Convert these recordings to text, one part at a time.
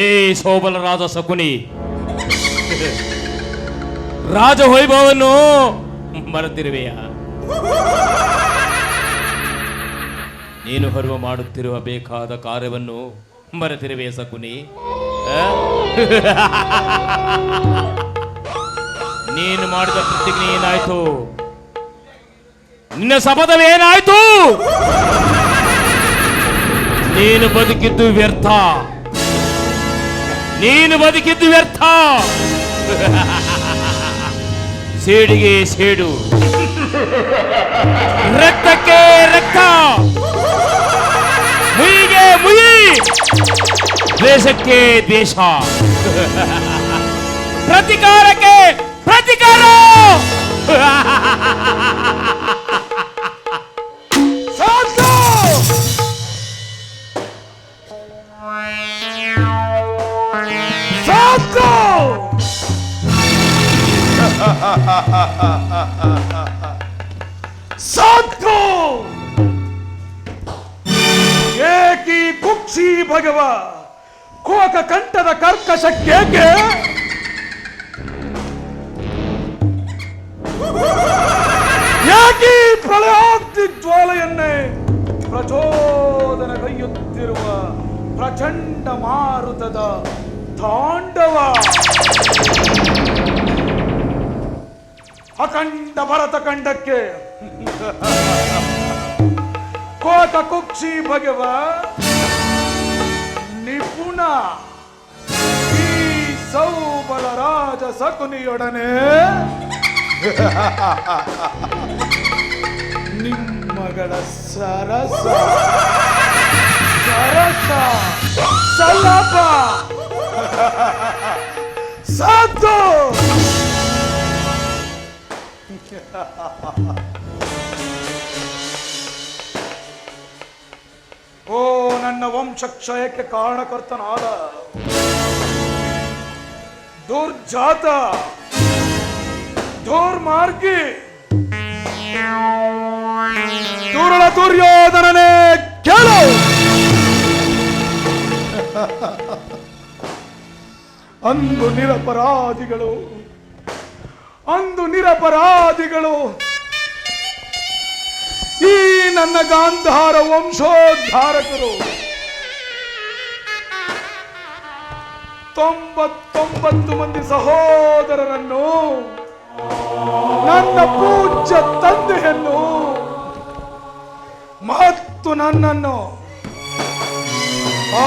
ಏ ಸೋಬಲ ರಾಜ ಶಕುನಿ, ರಾಜವೈಭವವನ್ನು ಮರೆತಿರುವೆಯಾ? ನೀನು ಹೊರವ ಮಾಡುತ್ತಿರುವ ಬೇಕಾದ ಕಾರ್ಯವನ್ನು ಮರೆತಿರುವೆಯ ಶಕುನಿ? ನೀನು ಮಾಡಿದ ಪ್ರತಿಜ್ಞೆ ಏನಾಯ್ತು? ನಿನ್ನ ಶಪಥವೇನಾಯ್ತು? ನೀನು ಬದುಕಿದ್ದು ವ್ಯರ್ಥ, ನೀನು ಬದುಕಿದ್ದು ವ್ಯರ್ಥ. ಸೇಡಿಗೆ ಸೇಡು, ರಕ್ತಕ್ಕೆ ರಕ್ತ, ಮುಯಿಗೆ ಮುಯಿ, ದೇಶಕ್ಕೆ ದೇಶ, ಪ್ರತಿಕಾರಕ್ಕೆ ಪ್ರತಿಕಾರ. ಸಾಧು ಏಕಿ ಕುಕ್ಷಿ ಭಗವ ಕೋಕ ಕಂಠದ ಕರ್ಕಶ ಕೇಕೆ ಏಕಿ ಪ್ರಳಯಾಗ್ನಿ ಜ್ವಾಲೆಯನ್ನೇ ಪ್ರಚೋದನಗೈಯುತ್ತಿರುವ ಪ್ರಚಂಡ ಮಾರುತದ ತಾಂಡವ. ಅಖಂಡ ಭರತ ಖಂಡಕ್ಕೆ ಕೋಟ ಕುಕ್ಷಿ ಭಗವ ನಿಪುಣ ಈ ಸೌಬಲ ರಾಜ ಶಕುನಿಯೊಡನೆ ನಿಮ್ಮಗಳ ಸರಸ ಸರಸ ಸಲಪ ಸಾಧು. ಓ ನನ್ನ ವಂಶಕ್ಷಯಕ್ಕೆ ಕಾರಣಕರ್ತನಾದ ದುರ್ಜಾತ ದುರ್ಮಾರ್ಗಿ ದುರುಳ ದುರ್ಯೋಧನನೇ ಕೇಳು. ಅಂದು ನಿರಪರಾಧಿಗಳು ಈ ನನ್ನ ಗಾಂಧಾರ ವಂಶೋದ್ಧಾರಕರು 99 ಮಂದಿ ಸಹೋದರರನ್ನು, ನನ್ನ ಪೂಜ್ಯ ತಂದೆಯನ್ನು ಮತ್ತು ನನ್ನನ್ನು ಆ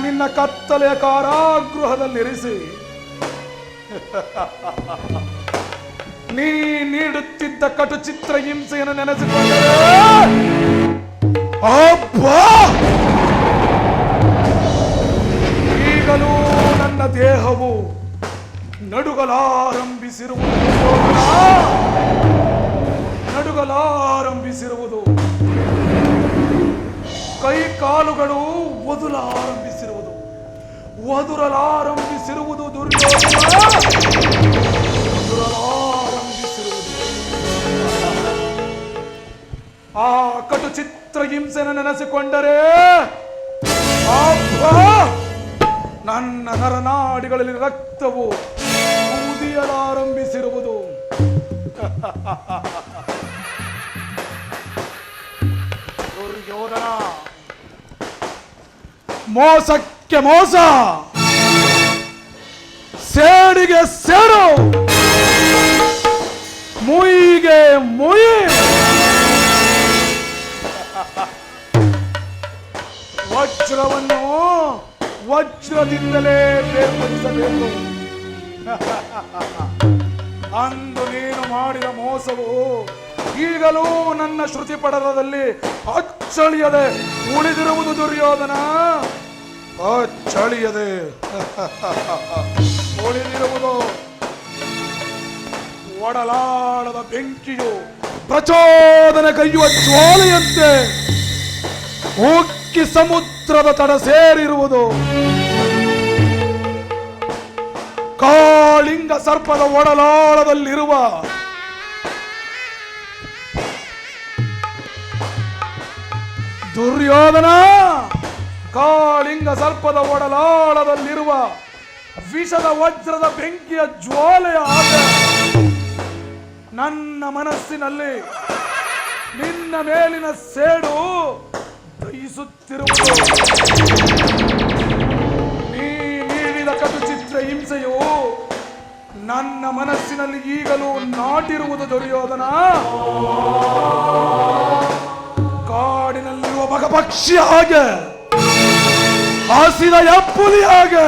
ನಿನ್ನ ಕತ್ತಲೆಯ ಕಾರಾಗೃಹದಲ್ಲಿರಿಸಿ ನೀ ನೀಡುತ್ತಿದ್ದ ಕಟು ಚಿತ್ರ ಹಿಂಸೆಯನ್ನು ನೆನೆಸಿಕೊಂಡರೆ ಈಗಲೂ ನನ್ನ ದೇಹವು ನಡುಗಲಾರಂಭಿಸಿರುವುದು, ಕೈ ಕಾಲುಗಳು ಒದುರಲಾರಂಭಿಸಿರುವುದು ಆ ಕಟು ಚಿತ್ರ ಹಿಂಸೆಯನ್ನು ನೆನೆಸಿಕೊಂಡರೆ ನನ್ನ ನರನಾಡಿಗಳಲ್ಲಿ ರಕ್ತವು ಕುದಿಯಲಾರಂಭಿಸಿರುವುದು. ದುರ್ಯೋಧನ, ಮೋಸಕ್ಕೆ ಮೋಸ, ಸೇಡಿಗೆ ಸೇಡು, ಮುಯಿಗೆ ಮುಯಿ. ವಜ್ರವನ್ನು ವಜ್ರದಿಂದಲೇ ಬೇರ್ಪಡಿಸಬೇಕು. ಅಂದು ನೀನು ಮಾಡಿದ ಮೋಸವು ಈಗಲೂ ನನ್ನ ಶ್ರುತಿ ಪಡಲದಲ್ಲಿ ಅಚ್ಚಳಿಯದೆ ಉಳಿದಿರುವುದು. ದುರ್ಯೋಧನ, ಅಚ್ಚಳಿಯದೆ ಉಳಿದಿರುವುದು. ಒಡಲಾಳದ ಬೆಂಕಿಯು ಪ್ರಚೋದನ ಕೈಯುವ ಜ್ವಾಲೆಯಂತೆ ಉಕ್ಕಿ ಸಮುದ್ರದ ತಡ ಸೇರಿರುವುದು. ಸರ್ಪದ ಒಡಲಾಳದಲ್ಲಿರುವ ದುರ್ಯೋಧನ, ಕಾಳಿಂಗ ಸರ್ಪದ ಒಡಲಾಳದಲ್ಲಿರುವ ವಿಷದ ವಜ್ರದ ಬೆಂಕಿಯ ಜ್ವಾಲೆಯ ಆಗ ನನ್ನ ಮನಸ್ಸಿನಲ್ಲಿ ನಿನ್ನ ಮೇಲಿನ ಸೇಡು ದಹಿಸುತ್ತಿರುವುದು. ನೀ ನೀಡಿದ ಕಟುಚಿತ್ರ ಹಿಂಸೆಯು ನನ್ನ ಮನಸ್ಸಿನಲ್ಲಿ ಈಗಲೂ ನಾಟಿರುವುದು ದುರ್ಯೋಧನ. ಕಾಡಿನಲ್ಲಿರುವ ಮಗಪಕ್ಷಿ ಹಾಗೆ, ಹಾಸಿದ ಎಪ್ಪುಲಿ ಹಾಗೆ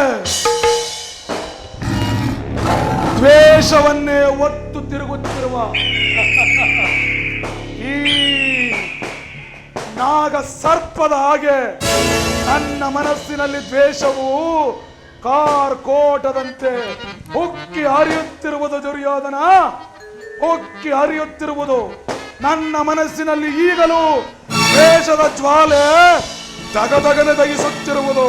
ದ್ವೇಷವನ್ನೇ ಒತ್ತು ತಿರುಗುತ್ತಿರುವ ಈ ನಾಗ ಸರ್ಪದ ಹಾಗೆ ನನ್ನ ಮನಸ್ಸಿನಲ್ಲಿ ದ್ವೇಷವು ಕಾರ್ಕೋಟದಂತೆ ಉಕ್ಕಿ ಹರಿಯುತ್ತಿರುವುದು ದುರ್ಯೋಧನ, ಉಕ್ಕಿ ಹರಿಯುತ್ತಿರುವುದು. ನನ್ನ ಮನಸ್ಸಿನಲ್ಲಿ ಈಗಲೂ ದ್ವೇಷದ ಜ್ವಾಲೆ ದಗದಗನೆ ದಹಿಸುತ್ತಿರುವುದು.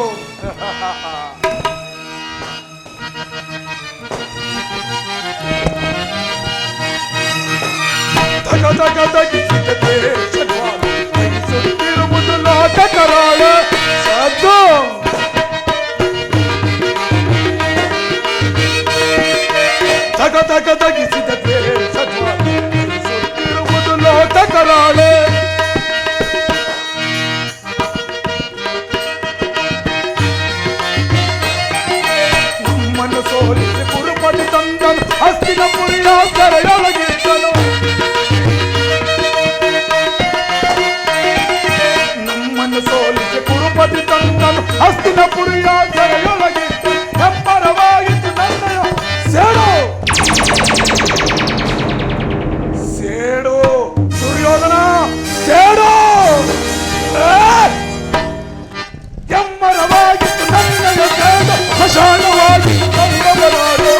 ದಗದಗದಗಿಸಿದ ದ್ವೇಷ ಜ್ವಾಲೆ ದಹಿಸುತ್ತಿರುವುದು ಲೋಕಕರಾಳ ಸದ್ದು. ದಗದಗದಗಿಸಿದ ದ್ವೇಷ ಜ್ವಾಲೆ ದಹಿಸುತ್ತಿರುವುದು ಲೋಕಕರಾಳೆ. ನಮ್ಮನ್ನು ಸೋಲಿಸಿ ಕುರುಪತಿ ತಂದನು, ಹಸ್ತಿನಪುರಿಯ ಸೆರೆಯೊಳಗಿದ್ದನು. ನಮ್ಮನ್ನು ಸೋಲಿಸಿ ಕುರುಪತಿ ತಂದನು, ಹಸ್ತಿನಪುರಿಯ ಸೆರೆಯೊಳಗಿದ್ದನು. ಹೆಬ್ಬರವಾಗಿತ್ತು ನನ್ನಯ ಸೇಡು, ಸೇಡು ದುರ್ಯೋಧನ, ಸೇಡು. ಎಮ್ಮರವಾಗಿತ್ತು ನನ್ನಯ ಸೇಡು, ಸ್ಮಶಾನವಾಗಿತ್ತು ಕೌರವನಾಡು.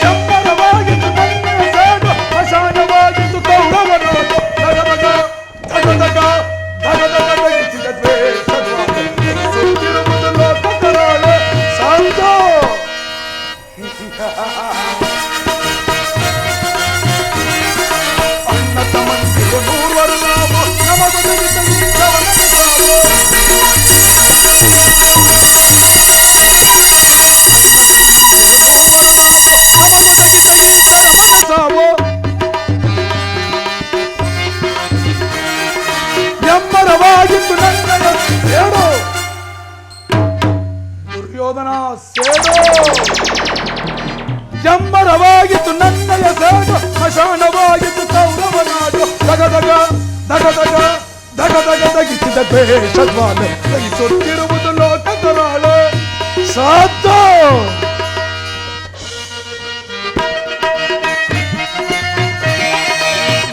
ಎಮ್ಮರವಾಗಿತ್ತು ನನ್ನಯ ಸೇಡು, ಸ್ಮಶಾನವಾಗಿತ್ತು ಕೌರವನಾಡು. ದಗದಗ ದಗದಗ ದಗದಗದಗಿಸಿದ ದ್ವೇಷ ಜ್ವಾಲೆ ದಹಿಸುತ್ತಿರುವುದು ಲೋಕಕರಾಳೆ ಸಂತು. ಅಣ್ಣ ತಮ್ಮಂದಿರು ನೂರ್ವರು ನಾವು, ನಮಗೊದಗಿದ ಯುದ್ಧವ ನಡೆಸಾವು. ನಮಗೊದಗಿದ ಯುದ್ಧವ ನಡೆಸಾವು. ಎಮ್ಮರವಾಗಿತ್ತು ನನ್ನಯ ಸೇಡು ದುರ್ಯೋಧನ, ಸೇಡು. ಎಮ್ಮರವಾಗಿತ್ತು ನನ್ನಯ ಸೇಡು, ಸ್ಮಶಾನವಾಗಿತ್ತು ಕೌರವನಾಡು. ದಗದಗ ದಗದಗ ದಗದಗದಗಿಸಿದ ದ್ವೇಷ ಜ್ವಾಲೆ ದಹಿಸುತ್ತಿರುವುದು ಲೋಕಕರಾಳೆ ಸದ್ದು.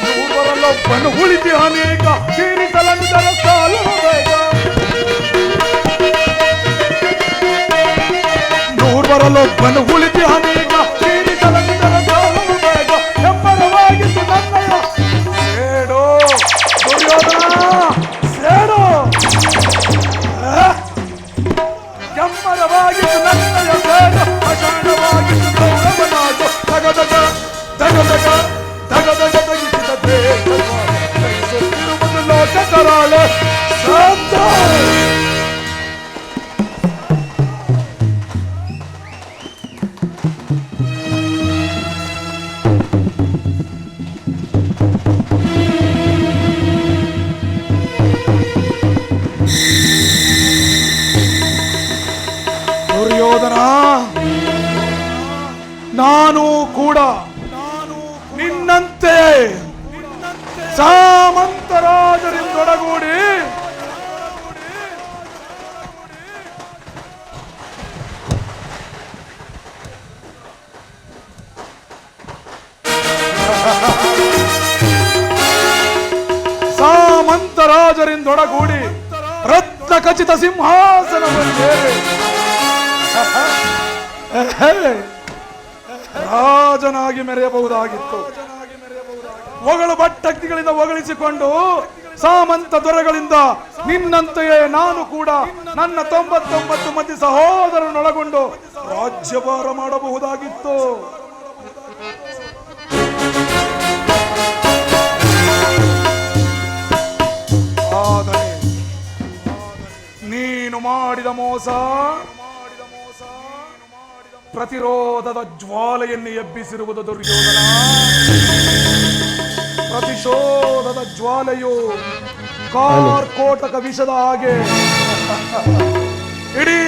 ನೂರರಲ್ಲೊಬ್ಬನು ಉಳಿತಿ ಅನೇಕ, ತೀರಿಸಲಂದರ ಸಾಲು ಬೇಗ. ನೂರರಲ್ಲೊಬ್ಬನು ಉಳಿತಿ ಅನೇಕ, ತೀರಿಸಲಂದರ ಸಾಲು ಬೇಗ. ಎಮ್ಮರವಾಗಿತ್ತು ನನ್ನಯ ಸೇಡು ದುರ್ಯೋಧನ, ಸೇಡು. ಎಮ್ಮರವಾಗಿತ್ತು ನನ್ನಯ ಸೇಡು, ಸ್ಮಶಾನವಾಗಿತ್ತು ಕೌರವನಾಡು. ದಗದಗ ದಗದಗ ದಗದಗದಗಿಸಿದ ದ್ವೇಷ ಜ್ವಾಲೆ ದಹಿಸುತ್ತಿರುವುದು ಲೋಕಕರಾಳೆ ಸದ್ದು. ದುರ್ಯೋಧನ, ನಾನು ಕೂಡ ನಿನ್ನಂತೆ ಸಾಮಂತರಾಜರಿಂದೊಡಗೂಡಿ ಸಾಮಂತರಾಜರಿಂದೊಡಗೂಡಿ ರತ್ನ ಖಚಿತ ಸಿಂಹಾಸನವನ್ನೇರಿ ರಾಜನಾಗಿ ಮೆರೆಯಬಹುದಾಗಿತ್ತು. ಹೊಗಳು ಬಟ್ಟಕ್ತಿಗಳಿಂದ ಹೊಗಳಿಸಿಕೊಂಡು, ಸಾಮಂತ ದೊರೆಗಳಿಂದ ನಿನ್ನಂತೆಯೇ ನಾನು ಕೂಡ ನನ್ನ 99 ಮಂದಿ ಸಹೋದರನೊಳಗೊಂಡು ರಾಜ್ಯಭಾರ ಮಾಡಬಹುದಾಗಿತ್ತು. ಆದರೆ ನೀನು ಮಾಡಿದ ಮೋಸ ಪ್ರತಿರೋಧದ ಜ್ವಾಲೆಯನ್ನು ಎಬ್ಬಿಸಿರುವುದು ದುರ್ಯೋಧನ. ಪ್ರತಿಶೋಧದ ಜ್ವಾಲೆಯು ಕಾರ್ಕೋಟಕ ವಿಷದ ಹಾಗೆ ಇಡೀ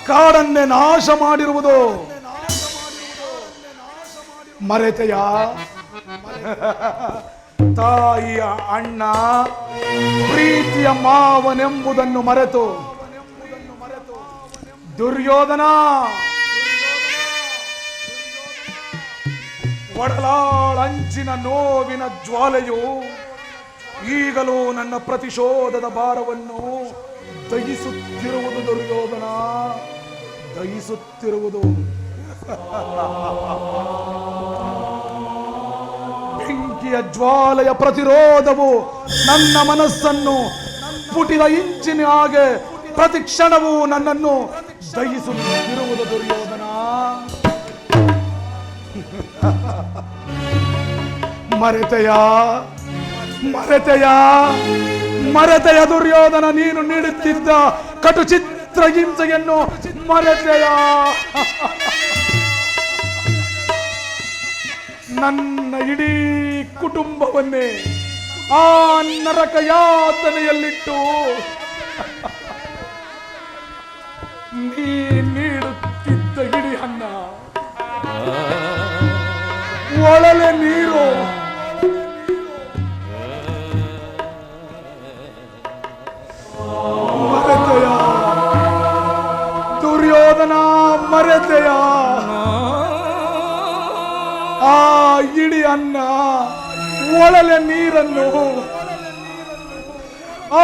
ಕಾಡನ್ನೇ ನಾಶ ಮಾಡಿರುವುದು. ಮರೆತೆಯ ತಾಯಿಯ ಅಣ್ಣ ಪ್ರೀತಿಯ ಮಾವನೆಂಬುದನ್ನು ಮರೆತು ದುರ್ಯೋಧನ ಒಡಲಾಳಂಚಿನ ನೋವಿನ ಜ್ವಾಲೆಯು ಈಗಲೂ ನನ್ನ ಪ್ರತಿಶೋಧದ ಭಾರವನ್ನು ದಹಿಸುತ್ತಿರುವುದು. ದುರ್ಯೋಧನ ದಹಿಸುತ್ತಿರುವುದು. ಬೆಂಕಿಯ ಜ್ವಾಲೆಯ ಪ್ರತಿರೋಧವು ನನ್ನ ಮನಸ್ಸನ್ನು ಪುಟಿದ ಇಂಚಿನ ಹಾಗೆ ಪ್ರತಿ ಕ್ಷಣವೂ ನನ್ನನ್ನು ದಹಿಸುತ್ತಿರುವುದು. ದುರ್ಯೋಧನ ಮರೆತೆಯ ಮರೆತೆಯ ಮರೆತೆಯ ದುರ್ಯೋಧನ, ನೀನು ನೀಡುತ್ತಿದ್ದ ಕಟು ಚಿತ್ರ ಹಿಂಸೆಯನ್ನು ಮರೆತೆಯ. ನನ್ನ ಇಡೀ ಕುಟುಂಬವನ್ನೇ ಆ ನರಕ ಯಾತನೆಯಲ್ಲಿಟ್ಟು ನೀ ನೀಡುತ್ತಿದ್ದ ಇಡೀ ಅನ್ನ, ಒಳಲೆ ನೀರು, ಮರೆತೆಯ ದುರ್ಯೋಧನ, ಮರೆತೆಯ ಆ ಇಡೀ ಅನ್ನ, ಒಳಲೆ ನೀರನ್ನು ಆ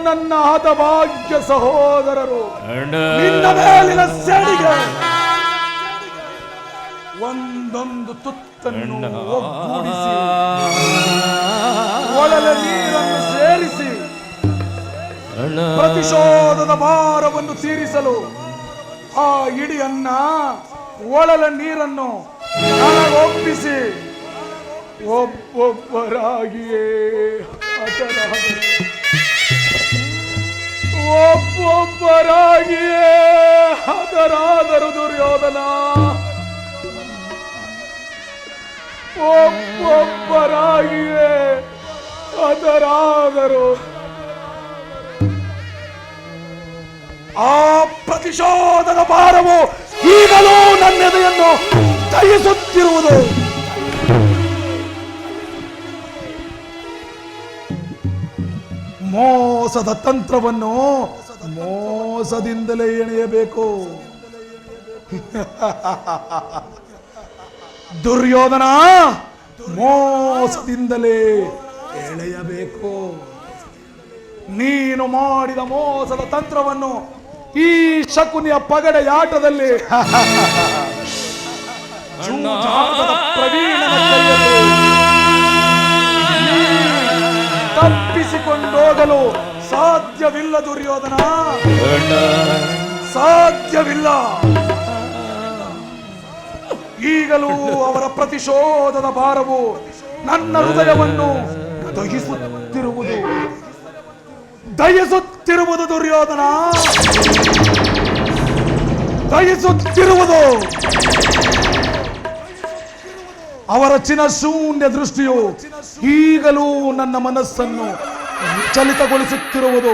ನನ್ನ ಹತಭಾಗ್ಯ ಸಹೋದರರು ನಿನ್ನ ಮೇಲಿನ ಸೆಡಿಗೆ ಒಂದೊಂದು ತುತ್ತನ್ನು ಒಗ್ಗೂಡಿಸಿ ಒಳಲೆ ನೀರನ್ನು ಸೇರಿಸಿ ಪ್ರತಿಶೋಧದ ಭಾರವನ್ನು ತೀರಿಸಲು ಆ ಇಡೀ ಅನ್ನ ಒಳಲೆ ನೀರನ್ನು ಒಪ್ಪಿಸಿ ಒಬ್ಬೊಬ್ಬರಾಗಿಯೇ ಒಬ್ಬೊಬ್ಬರಾಗಿಯೇ ಹತರಾದರು ದುರ್ಯೋಧನ. ಒಬ್ಬೊಬ್ಬರಾಗಿಯೇ ಹತರಾದರು. ಆ ಪ್ರತಿಶೋಧದ ಭಾರವು ಈಗಲೂ ನನ್ನೆದೆಯನ್ನು ದಹಿಸುತ್ತಿರುವುದು. ಮೋಸದ ತಂತ್ರವನ್ನು ಮೋಸದಿಂದಲೇ ಎಣೆಯಬೇಕು. ದುರ್ಯೋಧನ, ಮೋಸದಿಂದಲೇ ಎಳೆಯಬೇಕು. ನೀನು ಮಾಡಿದ ಮೋಸದ ತಂತ್ರವನ್ನು ಈ ಶಕುನಿಯ ಪಗಡೆಯಾಟದಲ್ಲಿ ಪ್ರವೀಣನ ಕೈಯಲ್ಲಿ ತಪ್ಪಿಸಿಕೊಂಡೋಗಲು ಸಾಧ್ಯವಿಲ್ಲ ದುರ್ಯೋಧನ, ಸಾಧ್ಯವಿಲ್ಲ. ಈಗಲೂ ಅವರ ಪ್ರತಿಶೋಧದ ಭಾರವು ನನ್ನ ಹೃದಯವನ್ನು ದಹಿಸುತ್ತಿರುವುದು, ದಹಿಸುತ್ತಿರುವುದು ದುರ್ಯೋಧನ, ದಹಿಸುತ್ತಿರುವುದು. ಅವರ ಚಿನಶೂನ್ಯ ದೃಷ್ಟಿಯು ಈಗಲೂ ನನ್ನ ಮನಸ್ಸನ್ನು ಚಲಿತಗೊಳಿಸುತ್ತಿರುವುದು.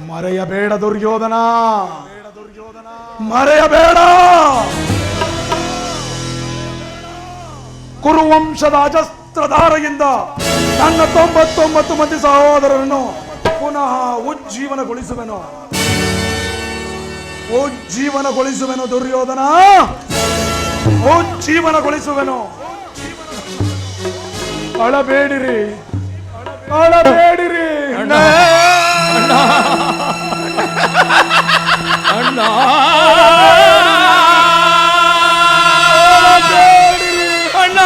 ಮರೆಯಬೇಡ ದುರ್ಯೋಧನ, ಮರೆಯಬೇಡ. ಕುರುವಂಶದ ಅಜಸ್ತ್ರಧಾರೆಯಿಂದ ನನ್ನ 99 ಮಂದಿ ಸಹೋದರರನ್ನು ಪುನಃ ಉಜ್ಜೀವನಗೊಳಿಸುವೆನು, ಉಜ್ಜೀವನಗೊಳಿಸುವೆನು ದುರ್ಯೋಧನ, ಉಜ್ಜೀವನಗೊಳಿಸುವೆನು. ಅಳಬೇಡಿರಿ, ಅಳಬೇಡಿರಿ. ಅಣ್ಣ ಅಣ್ಣ ಅಣ್ಣ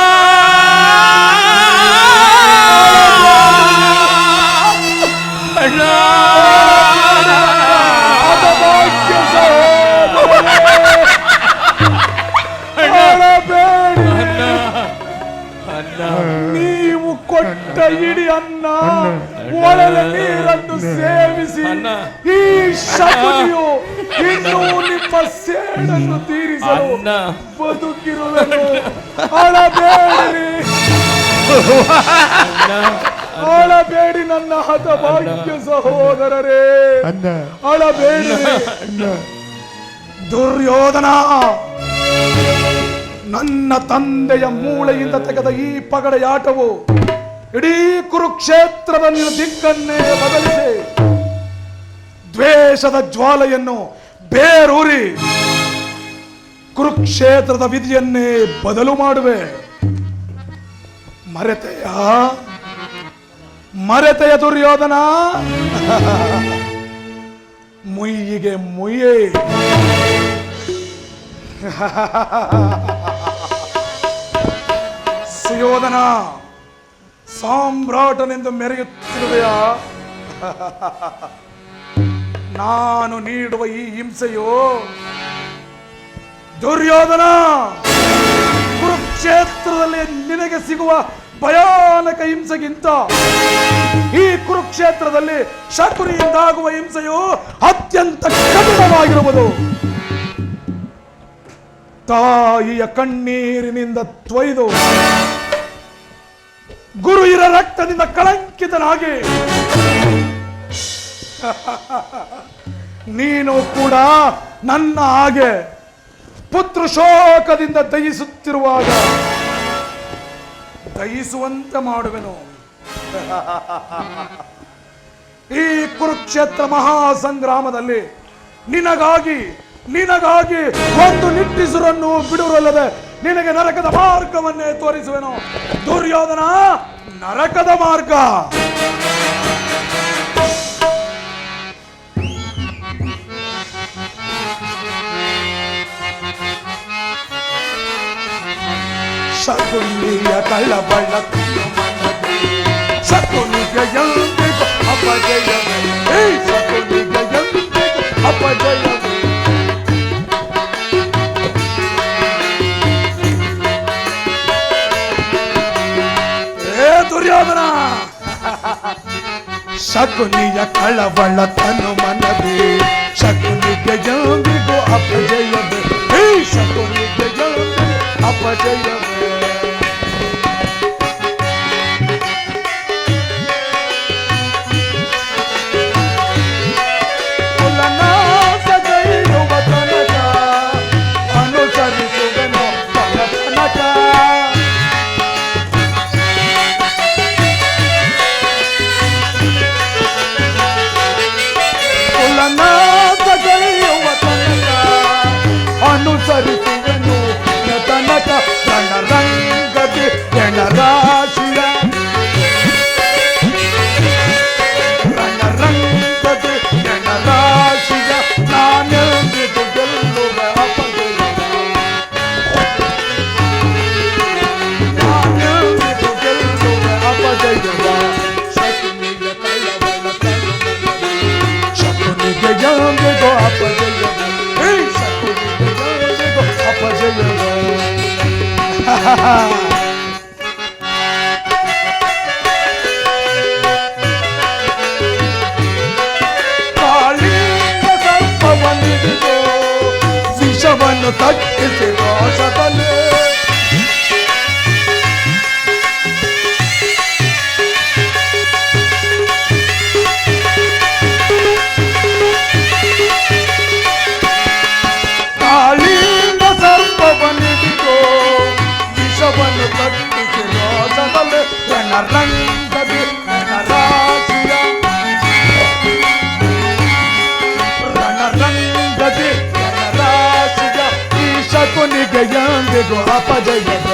ಅನ್ನ ಒಳಲ ನೀರನ್ನು ಸೇವಿಸಿ ಅಣ್ಣ. ಈ ಶಕುನಿಯು ಇನ್ನೂ ನಿಮ್ಮ ಸೇಡನ್ನು ತೀರಿಸಲು ಅಣ್ಣ. ಬದುಕಿರುವೆನು. ಅಳಬೇಡಿರಿ, ಅಳಬೇಡಿ ನನ್ನ ಹತಭಾಗ್ಯ ಸಹೋದರರೇ, ಅಳಬೇಡಿರಿ. ದುರ್ಯೋಧನ, ನನ್ನ ತಂದೆಯ ಮೂಳೆಯಿಂದ ತೆಗೆದ ಈ ಪಗಡೆಯಾಟವು ಇಡೀ ಕುರುಕ್ಷೇತ್ರದ ದಿಕ್ಕನ್ನೇ ಬದಲಿಸಿ ದ್ವೇಷದ ಜ್ವಾಲೆಯನ್ನು ಬೇರೂರಿ ಕುರುಕ್ಷೇತ್ರದ ವಿಧಿಯನ್ನೇ ಬದಲು ಮಾಡುವೆ. ಮರೆತೆಯ ದುರ್ಯೋಧನ? ಮುಯ್ಯಿಗೆ ಮುಯ್ಯೇ. ಸುಯೋಧನ, ಸಾಮ್ರಾಟನೆಂದು ಮೆರೆಯುತ್ತಿರುವೆಯಾ? ನಾನು ನೀಡುವ ಈ ಹಿಂಸೆಯು ದುರ್ಯೋಧನ, ಕುರುಕ್ಷೇತ್ರದಲ್ಲಿ ನಿನಗೆ ಸಿಗುವ ಭಯಾನಕ ಹಿಂಸೆಗಿಂತ ಈ ಕುರುಕ್ಷೇತ್ರದಲ್ಲಿ ಶಕುನಿಯಿಂದಾಗುವ ಹಿಂಸೆಯು ಅತ್ಯಂತ ಕಠಿಣವಾಗಿರುವುದು. ತಾಯಿಯ ಕಣ್ಣೀರಿನಿಂದ ತೊಯ್ದು ಗುರುವಿನ ರಕ್ತದಿಂದ ಕಳಂಕಿತನಾಗಿ ನೀನು ಕೂಡ ನನ್ನ ಹಾಗೆ ಪುತ್ರ ಶೋಕದಿಂದ ದಯಿಸುತ್ತಿರುವಾಗ ದಯಿಸುವಂತೆ ಮಾಡುವೆನು. ಈ ಕುರುಕ್ಷೇತ್ರ ಮಹಾಸಂಗ್ರಾಮದಲ್ಲಿ ನಿನಗಾಗಿ ಒಂದು ನಿಟ್ಟಿಸುರನ್ನು ಬಿಡುವುದಲ್ಲದೆ ನಿನಗೆ ನರಕದ ಮಾರ್ಗವನ್ನೇ ತೋರಿಸುವೆನು. ದುರ್ಯೋಧನ, ನರಕದ ಮಾರ್ಗ. ಶಕುನಿಯ ಕಳ್ಳಬಳ್ಳ ಶಕುನಿಗೆ ಎಂದಿಗೂ ಅಪಜಯವೇ, ಶಕುನಿಗೆ ಎಂದಿಗೂ ಅಪಜಯವೇ. ದುರ್ಯೋಧನ, ಶಕುನಿಯ ಕಳವಳ ತನು ಮನವೇ, ಶಕುನಿಗೆ ಎಂದಿಗೂ ಅಪಜಯವೇ, ಶಕುನಿಗೆ ಎಂದಿಗೂ ಅಪಜಯವೇ. ಕುಲನಾಶಗೈಯುವ ತನಕ ಅನುಸರಿಸುವೆನು ತನಕ. ಅನುಸರಿಸುವೆನು ತನಕ. ರಣರಂಗದಿ ರಣರಾಶಿಯ, ರಣರಂಗದಿ ರಣರಾಶಿಯ ನಾನೆಂದಿಗೂ ಗೆಲ್ಲುವ ಅಪಜಯ, ನಾನೆಂದಿಗೂ ಗೆಲ್ಲುವ ಅಪಜಯ. ಶಕುನಿಗೆ ಕಳ್ಳವಳ ಶಕುನಿಗೆ ಎಂದಿಗೂ ಅಪಜಯ, ಕಾಳಿಂಗ ಸರ್ಪವನ್ನಿಡಿದು ವಿಷವನ್ನು ತಟ್ಟಿಸಿ ರೋಷದಲ್ಲಿ ರಣರಂಗದಿ ರಣರಾಶಿಯ, ರಣರಂಗದಿ ರಣರಾಶಿಯ ಈ ಶಕುನಿಗೆ ಎಂದಿಗೂ ಅಪಜಯದ,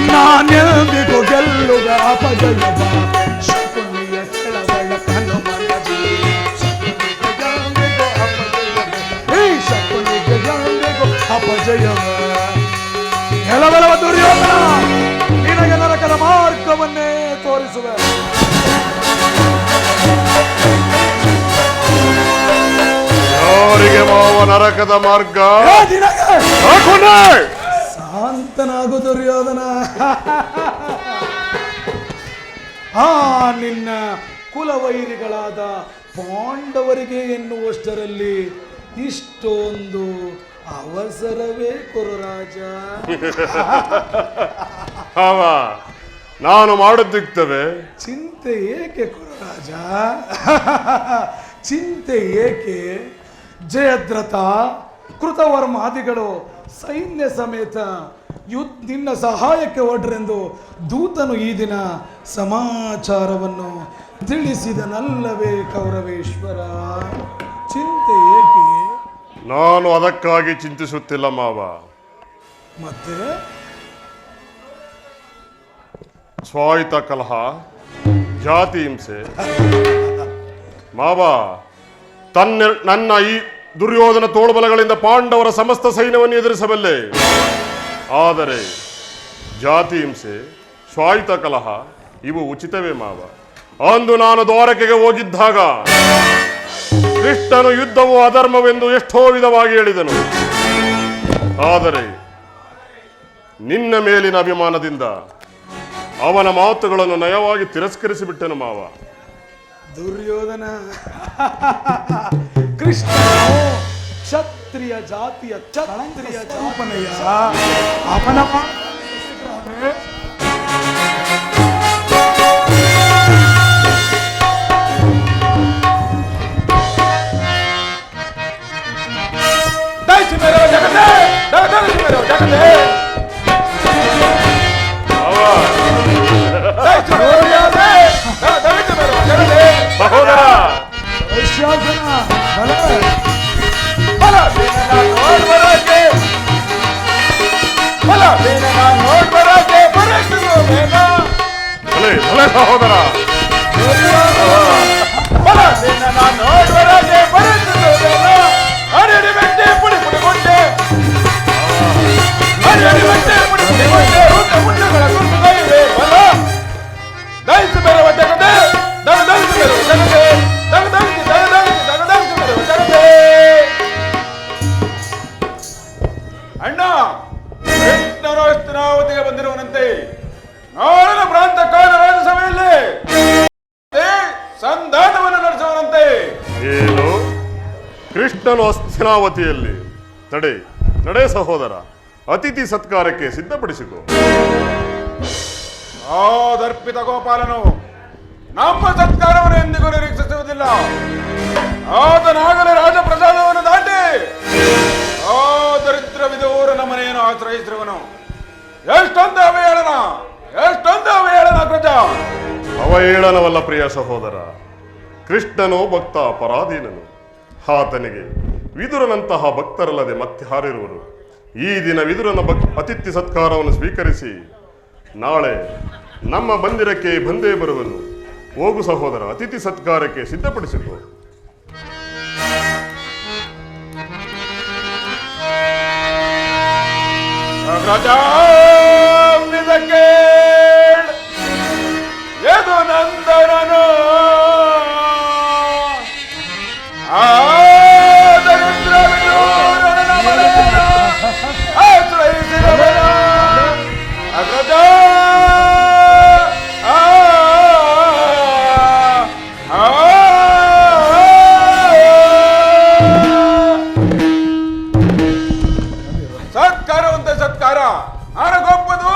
ನಾನೆಂದಿಗೂ ಗೆಲ್ಲುವ ಅಪಜಯವ. ಶಕುನಿಯ ಕೆಳವಳ ಕಣ್ಣು ಮನವಿ, ಶಕುನಿಗೆ ಎಂದಿಗೂ ಅಪಜಯವ, ಈ ಶಕುನಿಗೆ ಎಂದಿಗೂ ಅಪಜಯವ. ಕೆಲವರವ ದುರ್ಯೋಧನ, ನಿನಗೆ ನರಕದ ಮಾರ್ಗವನ್ನೇ ತೋರಿಸುವೆ. ಯಾರಿಗೆ ಮಾವ ನರಕದ ಮಾರ್ಗ? ಶಾಂತನಾಗು ದುರ್ಯೋಧನ. ನಿನ್ನ ಕುಲವೈರಿಗಳಾದ ಪಾಂಡವರಿಗೆ ಎನ್ನುವಷ್ಟರಲ್ಲಿ ಇಷ್ಟೊಂದು ಅವಸರವೇ ಕುರುರಾಜ? ಅವ ನಾನು ಮಾಡುತ್ತಿರ್ತೇವೆ. ಚಿಂತೆ ಏಕೆ ಕುರುರಾಜ? ಚಿಂತೆ ಏಕೆ? ಜಯದ್ರಥ ಕೃತವರ್ಮಾದಿಗಳು ಸೈನ್ಯ ಸಮೇತ ನಿನ್ನ ಸಹಾಯಕ್ಕೆ ಹೊರಡ್ರೆಂದು ದೂತನು ಈ ದಿನ ಸಮಾಚಾರವನ್ನು ತಿಳಿಸಿದನಲ್ಲವೇ ಕೌರವೇಶ್ವರ? ಚಿಂತೆ ಏಕೆ? ನಾನು ಅದಕ್ಕಾಗಿ ಚಿಂತಿಸುತ್ತಿಲ್ಲ ಮಾವ. ಮತ್ತೆ ಸ್ವಾಯುತ ಕಲಹ, ಜಾತಿ ಹಿಂಸೆ ಮಾವ, ನನ್ನ ಈ ದುರ್ಯೋಧನ ತೋಳ್ಬಲಗಳಿಂದ ಪಾಂಡವರ ಸಮಸ್ತ ಸೈನ್ಯವನ್ನು ಎದುರಿಸಬಲ್ಲೆ. ಆದರೆ ಜಾತಿ ಹಿಂಸೆ, ಸ್ವಾಯುತ ಕಲಹ ಇವು ಉಚಿತವೇ ಮಾವ. ಅಂದು ನಾನು ದ್ವಾರಕೆಗೆ ಹೋಗಿದ್ದಾಗ ಕೃಷ್ಣನು ಯುದ್ಧವು ಅಧರ್ಮವೆಂದು ಎಷ್ಟೋ ವಿಧವಾಗಿ ಹೇಳಿದನು. ಆದರೆ ನಿನ್ನ ಮೇಲಿನ ಅಭಿಮಾನದಿಂದ ಅವನ ಮಾತುಗಳನ್ನು ನಯವಾಗಿ ತಿರಸ್ಕರಿಸಿಬಿಟ್ಟನು ಮಾವ. ದುರ್ಯೋಧನ ಕೃಷ್ಣ ಕ್ಷತ್ರಿಯ ಜಾತಿಯ ಕ್ಷತ್ರಿಯ ಜಾಪನೆಯ ಅವನ ಸಹೋದರ ಅಣ್ಣ ಕೃಷ್ಣನು ಹಸ್ತಿನಾವತಿಗೆ ಬಂದಿರುವನಂತೆ ನಾಳಿನ ಪ್ರಾಂತ ಕಾಲ ರಾಜ್ಯಸಭೆಯಲ್ಲಿ ಸಂಧಾನವನ್ನು ನಡೆಸುವನಂತೆ. ಏನು? ಕೃಷ್ಣನು ಹಸ್ತಿನಾವತಿಯಲ್ಲಿ? ನಡೆ ಸಹೋದರ, ಅತಿಥಿ ಸತ್ಕಾರಕ್ಕೆ ಸಿದ್ಧಪಡಿಸಿಕೊ. ಆ ದರ್ಪಿತ ಗೋಪಾಲನು ನಮ್ಮ ಸತ್ಕಾರವನ್ನು ಎಂದಿಗೂ ನಿರೀಕ್ಷಿಸುವುದಿಲ್ಲ. ಆತನಾಗಲೇ ರಾಜಪ್ರಸಾದವನ್ನು ದಾಟಿ ಆ ದರಿದ್ರ ವಿದೂರನ ಮನೆಯನ್ನು ಆಶ್ರಯಿಸಿರುವನು. ಎಷ್ಟೊಂದು ಅವಹೇಳನ ಪ್ರಜಾ! ಅವಹೇಳನವಲ್ಲ ಪ್ರಿಯ ಸಹೋದರ, ಕೃಷ್ಣನು ಭಕ್ತ ಪರಾಧೀನನು. ಆತನಿಗೆ ವಿದುರನಂತಹ ಭಕ್ತರಲ್ಲದೆ ಮತ್ತೆ ಹಾರಿರುವರು. ಈ ದಿನ ವಿದುರನ ಅತಿಥಿ ಸತ್ಕಾರವನ್ನು ಸ್ವೀಕರಿಸಿ ನಾಳೆ ನಮ್ಮ ಮಂದಿರಕ್ಕೆ ಬಂದೇ ಬರುವನು. ಹೋಗು ಸಹೋದರ, ಅತಿಥಿ ಸತ್ಕಾರಕ್ಕೆ ಸಿದ್ಧಪಡಿಸಿಕೊ. ಯದು ನಂದನನು ಸತ್ಕಾರವಂತೆ ಸತ್ಕಾರ. ನನಗೊಪ್ಪದು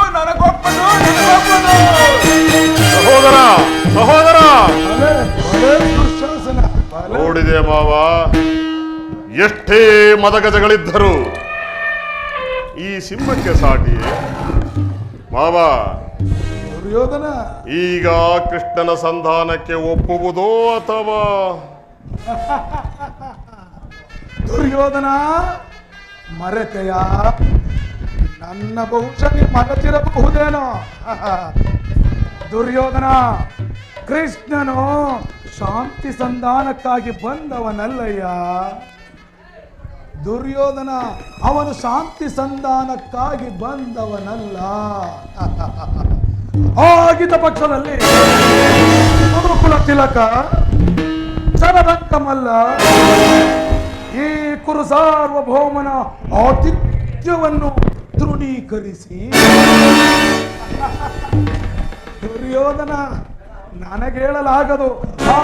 ಸಹೋದರ ನೋಡಿದೆ ಮಾವ, ಎಷ್ಟೇ ಮದಗಜಗಳಿದ್ದರೂ ಈ ಸಿಂಹಕ್ಕೆ ಸಾಟಿಯೇ ಮಾವ. ದುರ್ಯೋಧನ ಈಗ ಕೃಷ್ಣನ ಸಂಧಾನಕ್ಕೆ ಒಪ್ಪುವುದೋ ಅಥವಾ? ದುರ್ಯೋಧನ ಮರೆತೆಯ? ನನ್ನ ಬಹುಶಃ ಮರೆತಿರಬಹುದೇನೋ. ದುರ್ಯೋಧನ, ಕೃಷ್ಣನು ಶಾಂತಿ ಸಂಧಾನಕ್ಕಾಗಿ ಬಂದವನಲ್ಲಯ್ಯ. ದುರ್ಯೋಧನ ಅವನು ಶಾಂತಿ ಸಂಧಾನಕ್ಕಾಗಿ ಬಂದವನಲ್ಲ. ಆಗಿದ್ದ ಪಕ್ಷದಲ್ಲಿ ಕುರುಕುಲ ತಿಲಕ ಚರರಂಕಮಲ್ಲ ಈ ಕುರು ಸಾರ್ವಭೌಮನ ಆತಿಥ್ಯವನ್ನು ತೃಣೀಕರಿಸಿ ದುರ್ಯೋಧನ ನನಗೇಳಲಾಗದು. ಆ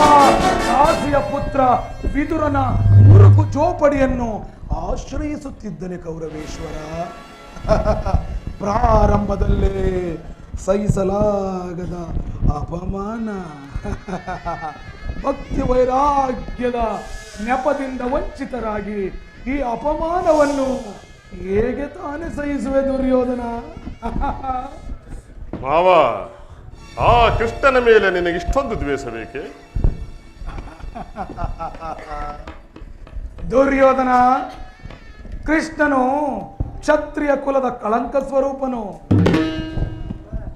ಕಾಸಿಯ ಪುತ್ರ ವಿದುರನ ಮುರುಕು ಚೋಪಡಿಯನ್ನು ಆಶ್ರಯಿಸುತ್ತಿದ್ದನೆ ಕೌರವೇಶ್ವರ. ಪ್ರಾರಂಭದಲ್ಲೇ ಸಹಿಸಲಾಗದ ಅಪಮಾನ, ಭಕ್ತಿ ವೈರಾಗ್ಯದ ನೆಪದಿಂದ ವಂಚಿತರಾಗಿ ಈ ಅಪಮಾನವನ್ನು ಹೇಗೆ ತಾನೇ ಸಹಿಸುವೆ ದುರ್ಯೋಧನ? ಮಾವ, ಆ ಕೃಷ್ಣನ ಮೇಲೆ ನಿನಗೆ ಇಷ್ಟೊಂದು ದ್ವೇಷ ಬೇಕೆ? ದುರ್ಯೋಧನ, ಕೃಷ್ಣನು ಕ್ಷತ್ರಿಯ ಕುಲದ ಕಳಂಕ ಸ್ವರೂಪನು.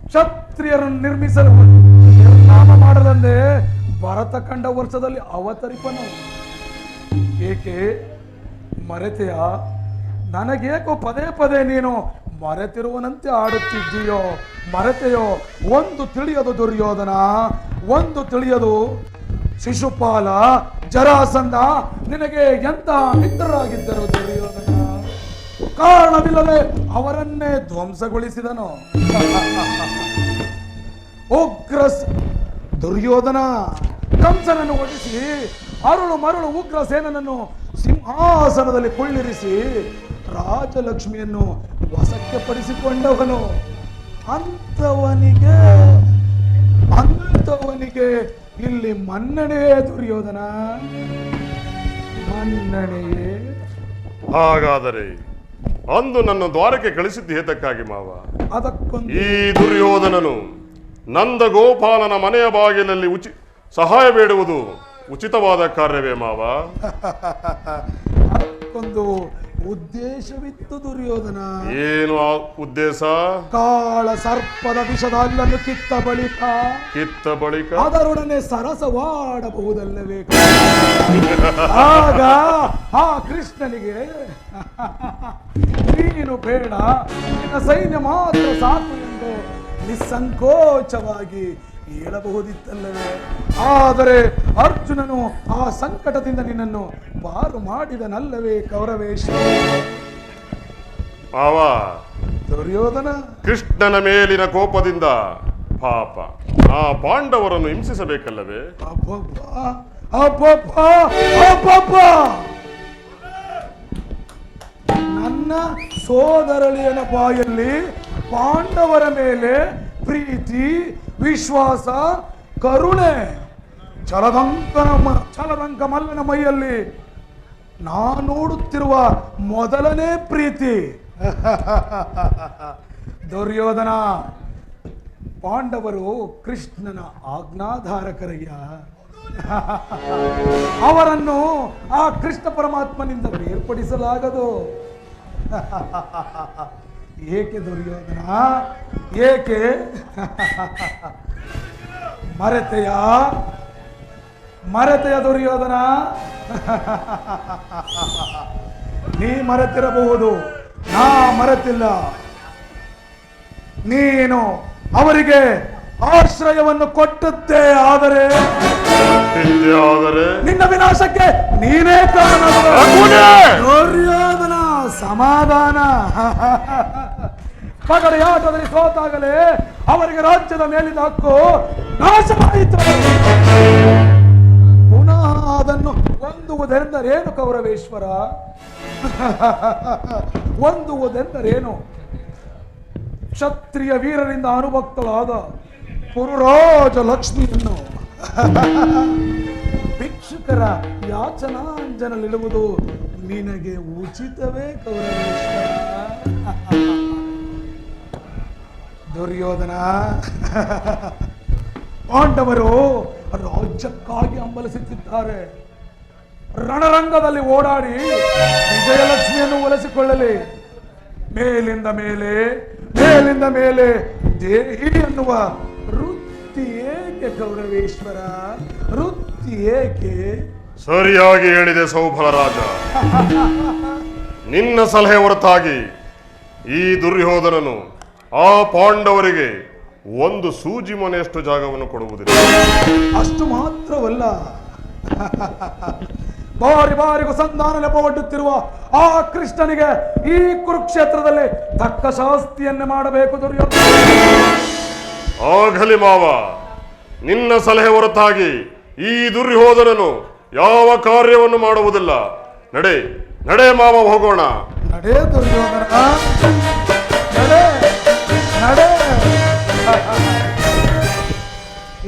ಕ್ಷತ್ರಿಯರನ್ನು ನಿರ್ಮಿಸಲು ನಿರ್ನಾಮ ಮಾಡದಂತೆ ಭರತ ಕಂಡ ವರ್ಷದಲ್ಲಿ ಅವತರಿಪನು. ಏಕೆ ಮರೆತೆಯ? ನನಗೇಕೋ ಪದೇ ಪದೇ ನೀನು ಮರೆತಿರುವನಂತೆ ಆಡುತ್ತಿದ್ದೀಯೋ? ಮರೆತೆಯೋ? ಒಂದು ತಿಳಿಯದು ದುರ್ಯೋಧನ, ಒಂದು ತಿಳಿಯದು. ಶಿಶುಪಾಲ, ಜರಾಸಂಧ ನಿನಗೆ ಎಂತ ಮಿತ್ರರಾಗಿದ್ದರು ದುರ್ಯೋಧನ. ಕಾರಣವಿಲ್ಲದೆ ಅವರನ್ನೇ ಧ್ವಂಸಗೊಳಿಸಿದನು. ಉಗ್ರ ದುರ್ಯೋಧನ ಕಂಸನನ್ನು ಒಡಿಸಿ ಅರುಳು ಮರುಳು ಉಗ್ರ ಸೇನನನ್ನು ಸಿಂಹಾಸನದಲ್ಲಿ ಕುಳ್ಳಿರಿಸಿ ರಾಜಲಕ್ಷ್ಮಿಯನ್ನು ವಶಕ್ಕೆ ಪಡಿಸಿಕೊಂಡವನು. ಅಂತವನಿಗೆ ಇಲ್ಲಿ ಮನ್ನಣೆಯೇ ದುರ್ಯೋಧನ, ಮನ್ನಣೆಯೇ. ಹಾಗಾದರೆ ಅಂದು ನನ್ನ ದ್ವಾರಕ್ಕೆ ಕಳಿಸಿದ್ದು ಹೇತಕ್ಕಾಗಿ ಮಾವ? ಅದಕ್ಕೊಂದು ಈ ದುರ್ಯೋಧನನು ನಂದ ಗೋಪಾಲನ ಮನೆಯ ಬಾಗಿಲಲ್ಲಿ ಸಹಾಯ ಬೇಡುವುದು ಉಚಿತವಾದ ಕಾರ್ಯವೇ ಮಾವ? ಅದಕ್ಕೊಂದು ಉದ್ದೇಶವಿತ್ತು ದುರ್ಯೋಧನ. ಏನು ಆ ಉದ್ದೇಶ? ಕಾಳ ಸರ್ಪದ ವಿಷದ ಹಲ್ಲನ್ನು ಕಿತ್ತ ಬಳಿಕ ಅದರೊಡನೆ ಸರಸವಾಡಬಹುದಲ್ಲವೇ? ಆಗ ಆ ಕೃಷ್ಣನಿಗೆ ನೀನು ಬೇಡ, ನಿನ್ನ ಸೈನ್ಯ ಮಾತ್ರ ಸಾಕು ಎಂದು ನಿಸ್ಸಂಕೋಚವಾಗಿ ಹೇಳಬಹುದಿತ್ತಲ್ಲವೇ? ಆದರೆ ಅರ್ಜುನನು ಆ ಸಂಕಟದಿಂದ ನಿನ್ನನ್ನು ಪಾರು ಮಾಡಿದನಲ್ಲವೇ ಕೌರವೇಶ್ವರ? ಮಾವ, ದುರ್ಯೋಧನ ಕೃಷ್ಣನ ಮೇಲಿನ ಕೋಪದಿಂದ ಪಾಪ ಆ ಪಾಂಡವರನ್ನು ಹಿಂಸಿಸಬೇಕಲ್ಲವೇ? ನನ್ನ ಸೋದರಳಿಯನ ಬಾಯಲ್ಲಿ ಪಾಂಡವರ ಮೇಲೆ ಪ್ರೀತಿ, ವಿಶ್ವಾಸ, ಕರುಣೆ, ಛಲದಂಕ ಮಲ್ಲನ ಮೈಯಲ್ಲಿ ನಾ ನೋಡುತ್ತಿರುವ ಮೊದಲನೇ ಪ್ರೀತಿ. ದುರ್ಯೋಧನ, ಪಾಂಡವರು ಕೃಷ್ಣನ ಆಜ್ಞಾಧಾರಕರಯ್ಯ. ಅವರನ್ನು ಆ ಕೃಷ್ಣ ಪರಮಾತ್ಮನಿಂದ ಬೇರ್ಪಡಿಸಲಾಗದು. ಏಕೆ ದುರ್ಯೋಧನ, ಏಕೆ? ಮರೆತೆಯ ದುರ್ಯೋಧನ? ನೀ ಮರೆತಿರಬಹುದು, ನಾ ಮರೆತಿಲ್ಲ. ನೀನು ಅವರಿಗೆ ಆಶ್ರಯವನ್ನು ಕೊಟ್ಟದ್ದೇ ಆದರೆ ನಿನ್ನ ವಿನಾಶಕ್ಕೆ ನೀನೇ ಕಾರಣ. ದುರ್ಯೋಧನ, ಸಮಾಧಾನ. ಪಗಡೆಯಾಟದಲ್ಲಿ ಸೋತಾಗಲೇ ಅವರಿಗೆ ರಾಜ್ಯದ ಮೇಲಿನ ಹಕ್ಕು ನಾಶವಾಯಿತು. ಪುನಃ ಅದನ್ನು ಹೊಂದುವುದೆಂದರೇನು ಕೌರವೇಶ್ವರ? ಹೊಂದುವುದೆಂದರೇನು? ಕ್ಷತ್ರಿಯ ವೀರರಿಂದ ಅನುಭಕ್ತಳಾದ ಪುರುರಾಜ ಲಕ್ಷ್ಮಿಯನ್ನು ಭಿಕ್ಷುಕರ ಯಾಚನಾಂಜನಲ್ಲಿಡುವುದು ನಿನಗೆ ಉಚಿತವೇ ಕೌರವೇಶ್ವರ? ದುರ್ಯೋಧನ, ಪಾಂಡವರು ರಾಜ್ಯಕ್ಕಾಗಿ ಹಂಬಲಿಸುತ್ತಿದ್ದಾರೆ. ರಣರಂಗದಲ್ಲಿ ಓಡಾಡಿ ವಿಜಯಲಕ್ಷ್ಮಿಯನ್ನು ಒಲಿಸಿಕೊಳ್ಳಲಿ. ಮೇಲಿಂದ ಮೇಲೆ ದೇಹಿ ಎನ್ನುವ ವೃತ್ತಿ ಏಕೆ ಕೌರವೇಶ್ವರ? ವೃತ್ತಿ ಏಕೆ? ಸರಿಯಾಗಿ ಹೇಳಿದೆ ಸೌಭಲ ರಾಜ. ನಿನ್ನ ಸಲಹೆ ಹೊರತಾಗಿ ಈ ದುರ್ಯೋಧನನು ಆ ಪಾಂಡವರಿಗೆ ಒಂದು ಸೂಜಿ ಮನೆಯಷ್ಟು ಜಾಗವನ್ನು ಕೊಡುವುದಿಲ್ಲ. ಅಷ್ಟು ಮಾತ್ರವಲ್ಲ, ಬಾರಿಗೂ ಸಂಧಾನ ನೆಪವೊಡ್ಡುತ್ತಿರುವ ಆ ಕೃಷ್ಣನಿಗೆ ಈ ಕುರುಕ್ಷೇತ್ರದಲ್ಲಿ ತಕ್ಕ ಶಾಸ್ತಿಯನ್ನೇ ಮಾಡಬೇಕು ದುರ್ಯೋಧನ. ಆಗಲಿ ಮಾವ, ನಿನ್ನ ಸಲಹೆ ಹೊರತಾಗಿ ಈ ದುರ್ಯೋಧನನು ಯಾವ ಕಾರ್ಯವನ್ನು ಮಾಡುವುದಿಲ್ಲ. ನಡೆ ನಡೆ ಮಾವ, ಹೋಗೋಣ. ನಡೆ ದುರ್ಯೋಧನ, ನಡೆ ನಡೆ.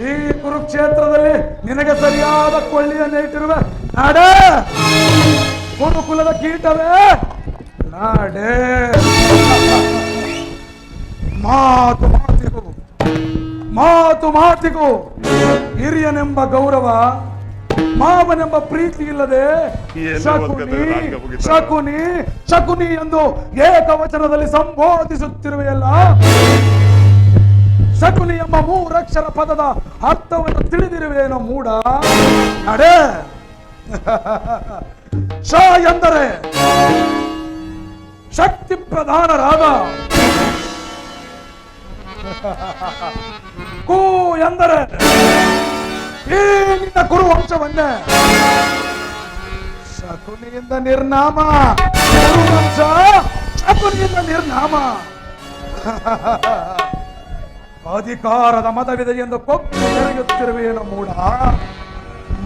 ಈ ಕುರುಕ್ಷೇತ್ರದಲ್ಲಿ ನಿನಗೆ ಸರಿಯಾದ ಕೊಳ್ಳಿಯನ್ನು ಇಟ್ಟಿರುವೆ. ನಡೆ ಗುರುಕುಲದ ಕೀಟವೇ, ನಡೆ. ಮಾತು ಮಾತಿಗೂ ಮಾತು ಮಾತಿಗೂ ಹಿರಿಯನೆಂಬ ಗೌರವ, ಮಾವನೆಂಬ ಪ್ರೀತಿ ಇಲ್ಲದೆ ಶಕುನಿ ಶಕುನಿ ಎಂದು ಏಕವಚನದಲ್ಲಿ ಸಂಬೋಧಿಸುತ್ತಿರುವೆಯಲ್ಲ. ಶಕುನಿ ಎಂಬ ಮೂರಕ್ಷರ ಪದದ ಅರ್ಥವನ್ನು ತಿಳಿದಿರುವೇನೋ ಮೂಢ. ನಡೆ. ಶ ಎಂದರೆ ಶಕ್ತಿ ಪ್ರಧಾನರಾದ, ಕು ಎಂದರೆ ಈ ನಿನ್ನ ಕುರುವಂಶವನ್ನೇ. ಶಕುನಿಯಿಂದ ನಿರ್ನಾಮ, ಕುರುವಂಶ ಶಕುನಿಯಿಂದ ನಿರ್ನಾಮ. ಅಧಿಕಾರದ ಮದವಿದೆ ಎಂದು ಕೊಟ್ಟು ತೆರೆಯುತ್ತಿರುವೇನೋ ಮೂಢ.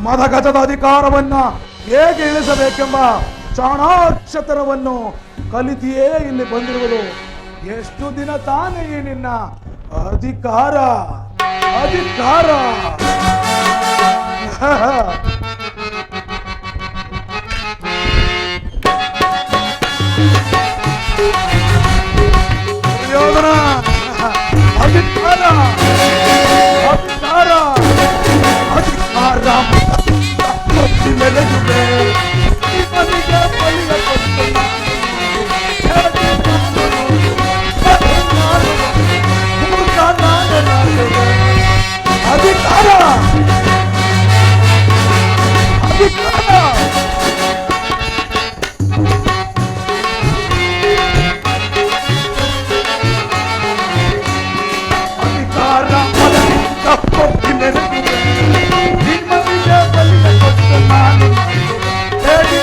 ಮದಗಜದ ಅಧಿಕಾರವನ್ನ ಹೇಗೆ ಇಳಿಸಬೇಕೆಂಬ ಚಾಣಾಕ್ಷತನವನ್ನು ಕಲಿತಿಯೇ ಇಲ್ಲಿ ಬಂದಿರುವುದು. ಎಷ್ಟು ದಿನ ತಾನೇ ಈ ನಿನ್ನ ಅಧಿಕಾರ ಅಧಿಕಾರ. ದುರ್ಯೋಧನ, ಅಧಿಕಾರ ಅಧಿಕಾರ ಅಧಿಕಾರ ಮೆಲೆಯುವೆ. ಇವನಿಗೆ ಬಲಿಯ ಕೊಟ್ಟು ಅಧಿಕಾರ ಅಧಿಕಾರ. ಅಧಿಕಾರ ಮನದಿಂದ ಕೊಟ್ಟಿ ಮೆರೆಯುವೆ. ನಿಮ್ಮನಿಗೆ ಬಲಿಯ ಕೊಟ್ಟು ನಾನು ಹೇಳಿ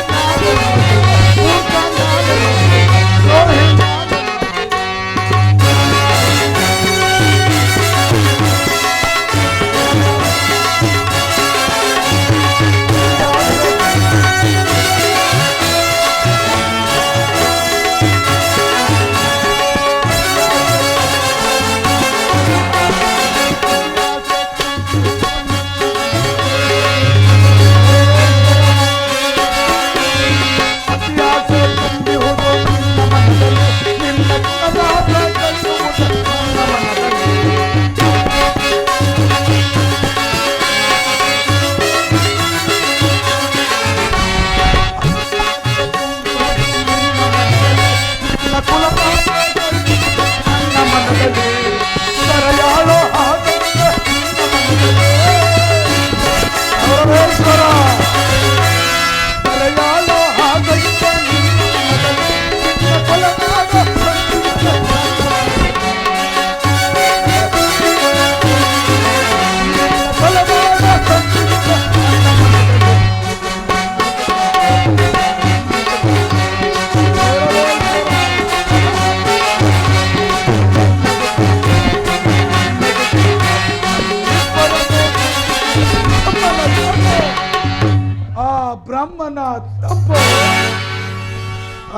ಬ್ರಹ್ಮನ ತಪ್ಪು.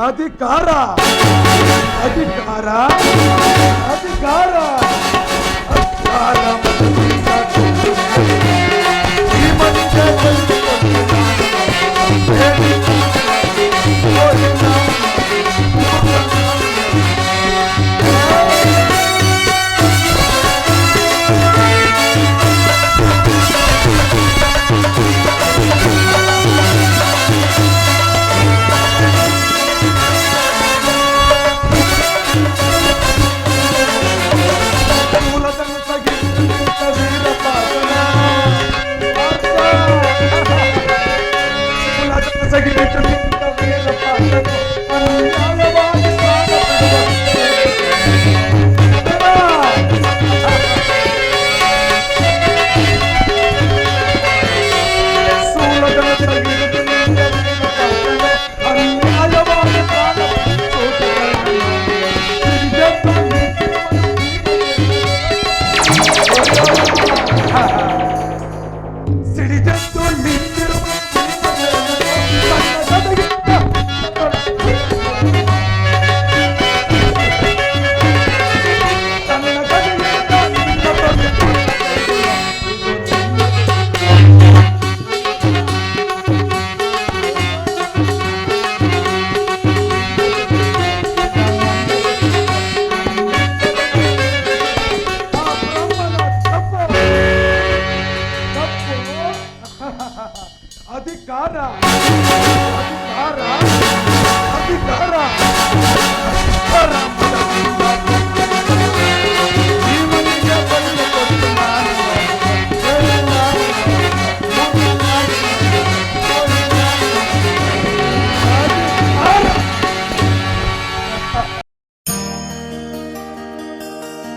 ಅಧಿಕಾರ ಅಧಿಕಾರ ಅಧಿಕಾರ ಅಧಿಕಾರ